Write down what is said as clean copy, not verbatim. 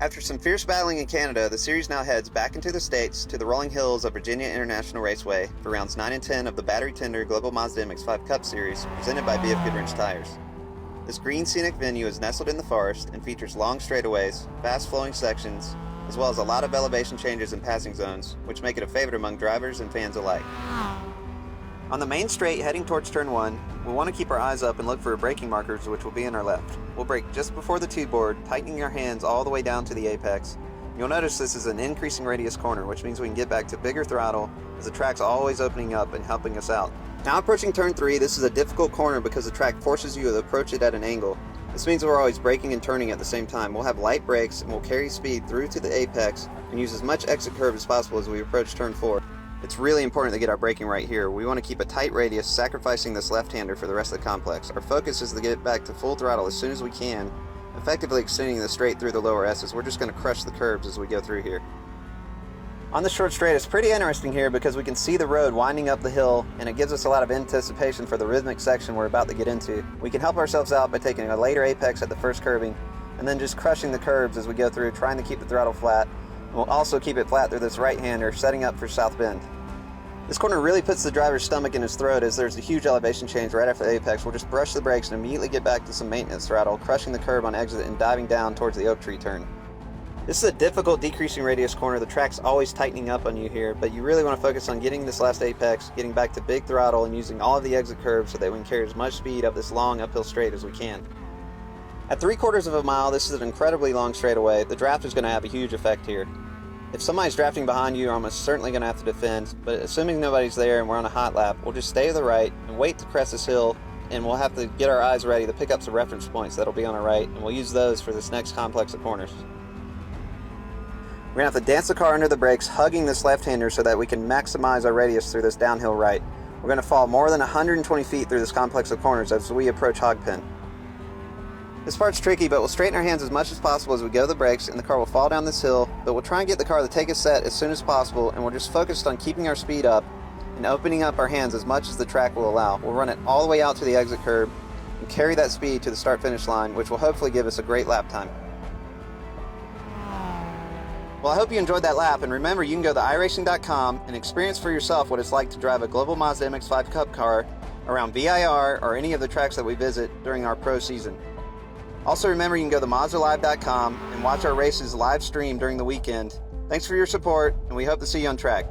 After some fierce battling in Canada, the series now heads back into the States to the rolling hills of Virginia International Raceway for rounds 9 and 10 of the battery tender Global Mazda MX-5 Cup Series presented by BF Goodwrench Tires. This green scenic venue is nestled in the forest and features long straightaways, fast flowing sections, as well as a lot of elevation changes and passing zones, which make it a favorite among drivers and fans alike. On the main straight heading towards turn 1, we'll want to keep our eyes up and look for braking markers, which will be in our left. We'll brake just before the T-board, tightening our hands all the way down to the apex. You'll notice this is an increasing radius corner, which means we can get back to bigger throttle as the track's always opening up and helping us out. Now approaching turn 3, this is a difficult corner because the track forces you to approach it at an angle. This means we're always braking and turning at the same time. We'll have light brakes and we'll carry speed through to the apex and use as much exit curve as possible as we approach turn 4. It's really important to get our braking right here. We want to keep a tight radius, sacrificing this left-hander for the rest of the complex. Our focus is to get back to full throttle as soon as we can, effectively extending the straight through the lower S's. We're just going to crush the curbs as we go through here. On the short straight, it's pretty interesting here because we can see the road winding up the hill, and it gives us a lot of anticipation for the rhythmic section we're about to get into. We can help ourselves out by taking a later apex at the first curbing, and then just crushing the curbs as we go through, trying to keep the throttle flat. And we'll also keep it flat through this right-hander, setting up for South Bend. This corner really puts the driver's stomach in his throat as there's a huge elevation change right after the apex. We'll just brush the brakes and immediately get back to some maintenance throttle, crushing the curb on exit and diving down towards the oak tree turn. This is a difficult decreasing radius corner. The track's always tightening up on you here, but you really want to focus on getting this last apex, getting back to big throttle, and using all of the exit curves so that we can carry as much speed up this long uphill straight as we can. At 3/4 of a mile, this is an incredibly long straightaway. The draft is going to have a huge effect here. If somebody's drafting behind you, you're almost certainly going to have to defend, but assuming nobody's there and we're on a hot lap, we'll just stay to the right and wait to crest this hill, and we'll have to get our eyes ready to pick up some reference points that'll be on our right, and we'll use those for this next complex of corners. We're going to have to dance the car under the brakes, hugging this left-hander so that we can maximize our radius through this downhill right. We're going to fall more than 120 feet through this complex of corners as we approach Hogpen. This part's tricky, but we'll straighten our hands as much as possible as we go to the brakes, and the car will fall down this hill, but we'll try and get the car to take a set as soon as possible, and we're just focused on keeping our speed up and opening up our hands as much as the track will allow. We'll run it all the way out to the exit curb and carry that speed to the start-finish line, which will hopefully give us a great lap time. Well, I hope you enjoyed that lap, and remember, you can go to iRacing.com and experience for yourself what it's like to drive a Global Mazda MX-5 Cup car around VIR or any of the tracks that we visit during our pro season. Also remember, you can go to MazdaLive.com and watch our races live stream during the weekend. Thanks for your support, and we hope to see you on track.